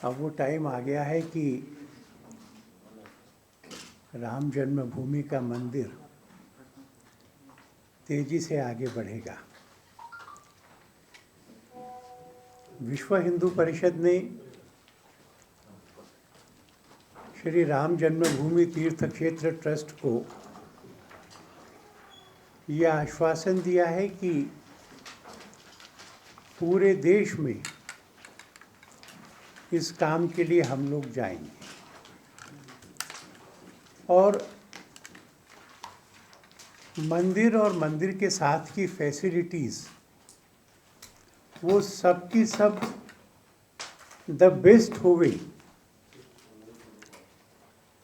अब वो टाइम आ गया है कि राम जन्मभूमि का मंदिर तेजी से आगे बढ़ेगा। विश्व हिंदू परिषद ने श्री राम जन्मभूमि तीर्थ क्षेत्र ट्रस्ट को यह आश्वासन दिया है कि पूरे देश में इस काम के लिए हम लोग जाएंगे और मंदिर और मंदिर के साथ की फैसिलिटीज़ वो सब की सब द बेस्ट होवे,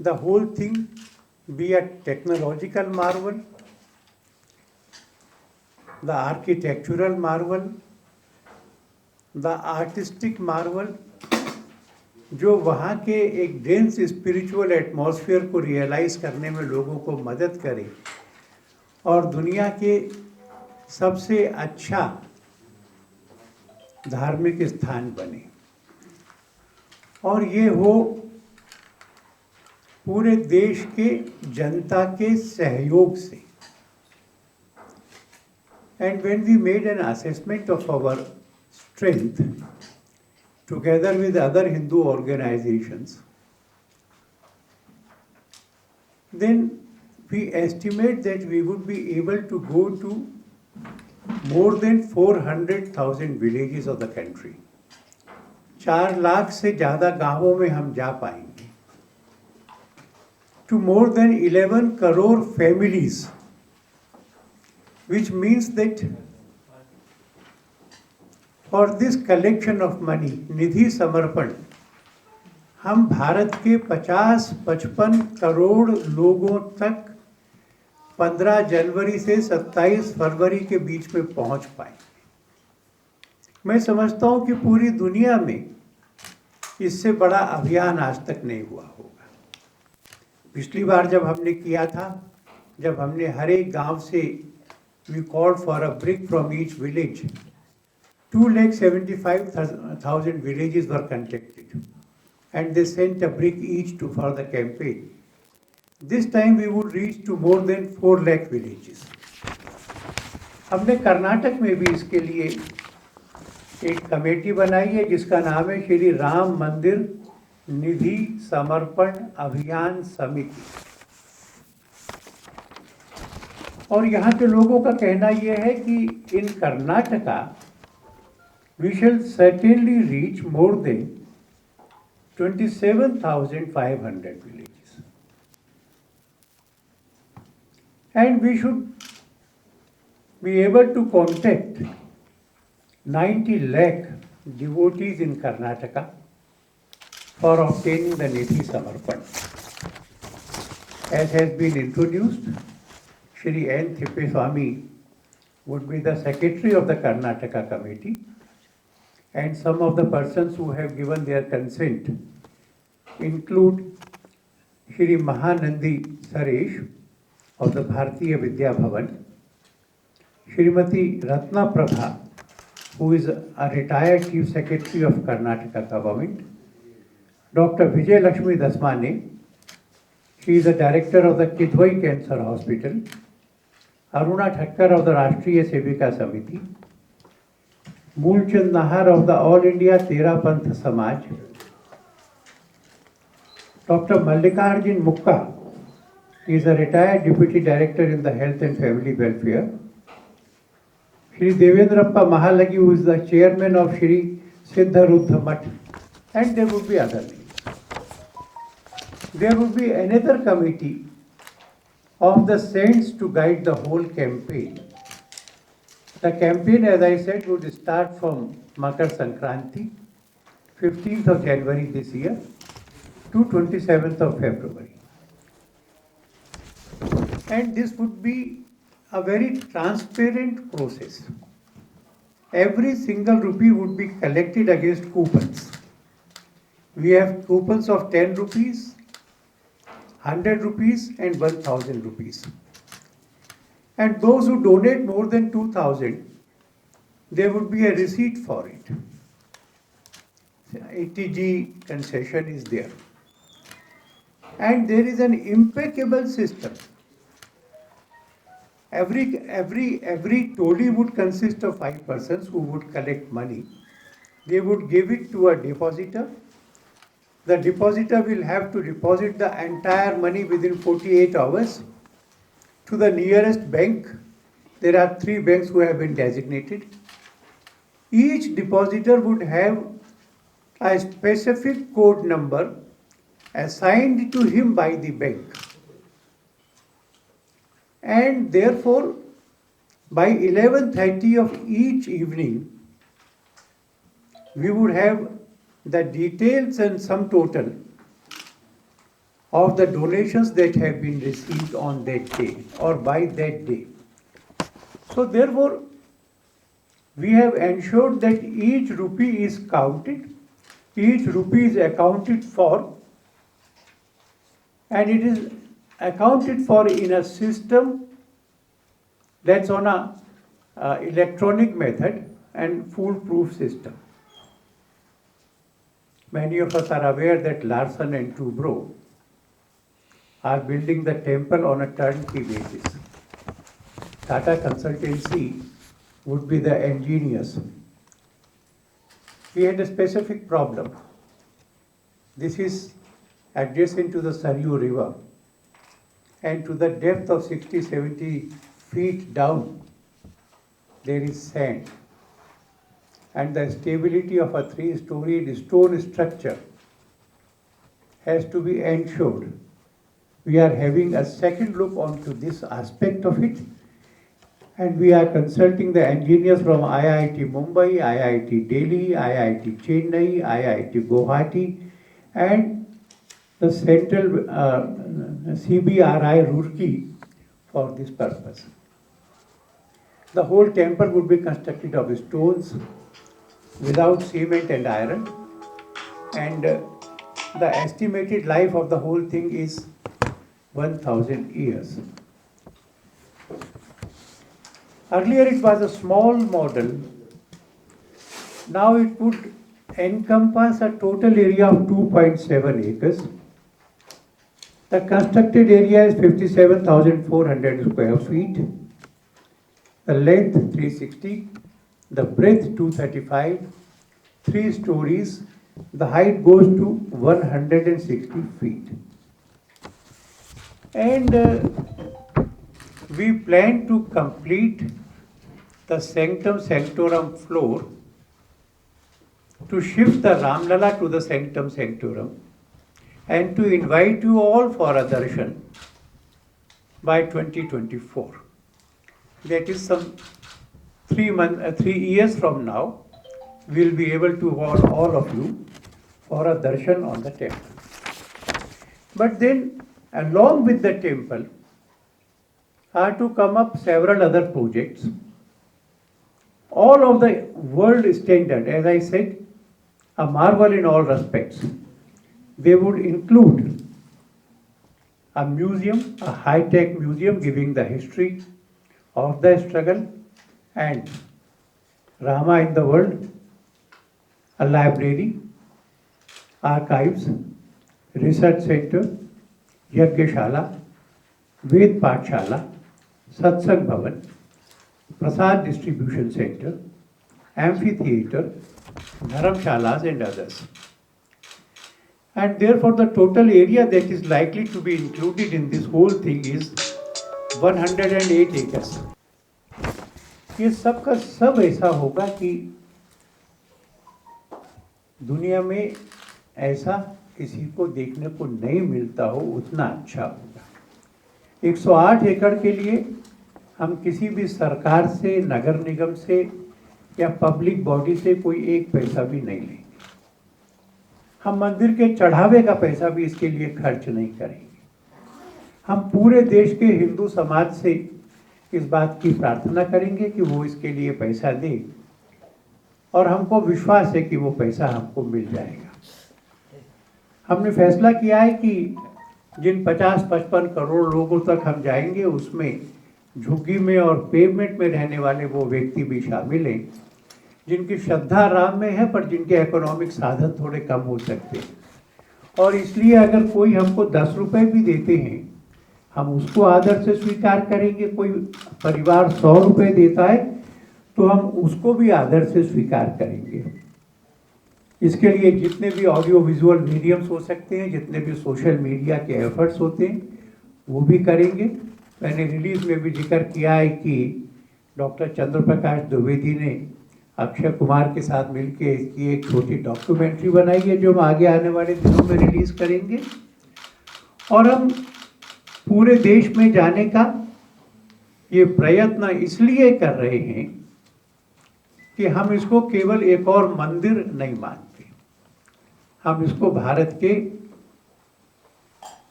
the whole thing be a technological marvel, the architectural marvel, the artistic marvel, जो वहाँ के एक डेंस स्पिरिचुअल एटमॉस्फेयर को रियलाइज करने में लोगों को मदद करे और दुनिया के सबसे अच्छा धार्मिक स्थान बने और ये हो पूरे देश के जनता के सहयोग से। And when we made an assessment of our strength together with other Hindu organizations, then we estimate that we would be able to go to more than 400,000 villages of the country. 4 lakh से ज़्यादा गांवों में हम जा पाएंगे। To more than 11 crore families, which means that for this collection of money, निधि समर्पण, हम भारत के 50-55 करोड़ लोगों तक 15 जनवरी से 27 फरवरी के बीच में पहुंच पाएंगे। मैं समझता हूं कि पूरी दुनिया में इससे बड़ा अभियान आज तक नहीं हुआ होगा। पिछली बार जब हमने किया था, जब हमने हर एक गांव से we called for a brick from each village. 275,000 villages were contacted and they sent a brick each for the campaign. This time we would reach to more than 4 lakh villages. हमने कर्नाटक में भी इसके लिए एक कमेटी बनाई है जिसका नाम है श्री राम मंदिर निधि समर्पण अभियान समिति। और यहाँ के लोगों का कहना यह है कि इन Karnataka we shall certainly reach more than 27,500 villages. And we should be able to contact 90 lakh devotees in Karnataka for obtaining the Nidhi Samarpan. As has been introduced, Shri N. Thippeswamy would be the secretary of the Karnataka committee, and some of the persons who have given their consent include Shri Mahanandi Saresh of the Bharatiya Vidya Bhavan, Shrimati Ratna Prabha, who is a retired chief secretary of Karnataka government, Dr. Vijay Lakshmi Dasmane, she is the director of the Kidwai Cancer Hospital, Aruna Thakkar of the Rashtriya Sevika Samiti, Moolchand Nahar of the All India Tera Panth Samaj, Dr. Mallikarjun Mukka is a retired deputy director in the Health and Family Welfare, Shri Devendrappa Mahalagi, who is the chairman of Shri Siddharuddha Math, and there would be other names. There would be another committee of the saints to guide the whole campaign. The campaign, as I said, would start from Makar Sankranti, 15th of January this year, to 27th of February. And this would be a very transparent process. Every single rupee would be collected against coupons. We have coupons of 10 rupees, 100 rupees and 1000 rupees. And those who donate more than 2000, there would be a receipt for it. ATG concession is there. And there is an impeccable system. Every toli would consist of 5 persons who would collect money. They would give it to a depositor. The depositor will have to deposit the entire money within 48 hours to the nearest bank. There are 3 banks who have been designated. Each depositor would have a specific code number assigned to him by the bank. And therefore, by 11:30 of each evening, we would have the details and sum total of the donations that have been received on that day or by that day. So therefore, we have ensured that each rupee is counted, each rupee is accounted for, and it is accounted for in a system that's on a electronic method and foolproof system. Many of us are aware that Larsen and Toubro are building the temple on a turnkey basis. Tata Consultancy would be the engineers. We had a specific problem. This is adjacent to the Saryu River, and to the depth of 60-70 feet down, there is sand. And the stability of a 3-storied stone structure has to be ensured. We are having a second look onto this aspect of it, and we are consulting the engineers from IIT Mumbai, IIT Delhi, IIT Chennai, IIT Guwahati, and the central CBRI Roorkee for this purpose. The whole temple would be constructed of stones without cement and iron, and the estimated life of the whole thing is 1,000 years. Earlier it was a small model. Now it would encompass a total area of 2.7 acres. The constructed area is 57,400 square feet. The length 360, the breadth 235, 3 stories. The height goes to 160 feet. And we plan to complete the Sanctum Sanctorum floor to shift the Ramlala to the Sanctum Sanctorum and to invite you all for a darshan by 2024. That is some 3 years from now, we'll be able to want all of you for a darshan on the temple. But then, along with the temple, are to come up several other projects, all of the world standard, as I said, a marvel in all respects. They would include a museum, a high-tech museum giving the history of the struggle and Rama in the world, a library, archives, research center, Yajnashala, Ved Pathshala, Satsang Bhavan, Prasad Distribution Center, amphitheater, dharamshalas and others. And therefore the total area that is likely to be included in this whole thing is 108 acres. ये सब का सब ऐसा होगा कि दुनिया में ऐसा किसी को देखने को नहीं मिलता हो, उतना अच्छा होगा। 108 एकड़ के लिए हम किसी भी सरकार से, नगर निगम से या पब्लिक बॉडी से कोई एक पैसा भी नहीं लेंगे। हम मंदिर के चढ़ावे का पैसा भी इसके लिए खर्च नहीं करेंगे। हम पूरे देश के हिंदू समाज से इस बात की प्रार्थना करेंगे कि वो इसके लिए पैसा दे, और हमको विश्वास है कि वो पैसा हमको मिल जाएगा। हमने फैसला किया है कि जिन 50-55 करोड़ लोगों तक हम जाएंगे, उसमें झुग्गी में और पेवमेंट में रहने वाले वो व्यक्ति भी शामिल हैं, जिनकी श्रद्धा राम में है पर जिनके इकोनॉमिक साधन थोड़े कम हो सकते हैं। और इसलिए अगर कोई हमको 10 रुपए भी देते हैं, हम उसको आदर से स्वीकार करेंगे। कोई परिवार 100 रुपए देता है तो हम उसको भी आदर से स्वीकार करेंगे। इसके लिए जितने भी ऑडियो विजुअल मीडियम्स हो सकते हैं, जितने भी सोशल मीडिया के एफर्ट्स होते हैं, वो भी करेंगे। मैंने रिलीज में भी जिक्र किया है कि डॉक्टर चंद्र प्रकाश द्विवेदी ने अक्षय कुमार के साथ मिलके इसकी एक छोटी डॉक्यूमेंट्री बनाई है, जो हम आगे आने वाले दिनों में रिलीज करेंगे। और हम पूरे देश में जाने का ये प्रयत्न इसलिए कर रहे हैं कि हम इसको केवल एक और मंदिर नहीं मानते, हम इसको भारत के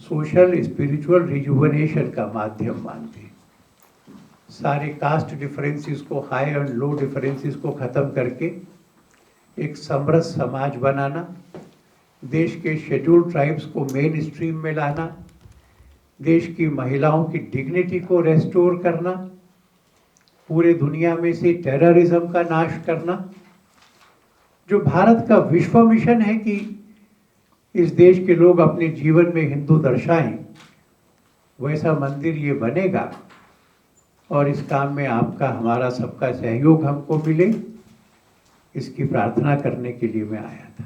सोशल स्पिरिचुअल रिजुवनेशन का माध्यम मानते हैं। सारे कास्ट डिफरेंसेस को, हाई एंड लो डिफरेंसेस को ख़त्म करके एक समरस समाज बनाना, देश के शेड्यूल्ड ट्राइब्स को मेन स्ट्रीम में लाना, देश की महिलाओं की डिग्निटी को रेस्टोर करना, पूरे दुनिया में से टेररिज्म का नाश करना। जो भारत का विश्व मिशन है कि इस देश के लोग अपने जीवन में हिंदू दर्शाएं, वैसा मंदिर ये बनेगा। और इस काम में आपका, हमारा सबका सहयोग हमको मिले, इसकी प्रार्थना करने के लिए मैं आया था।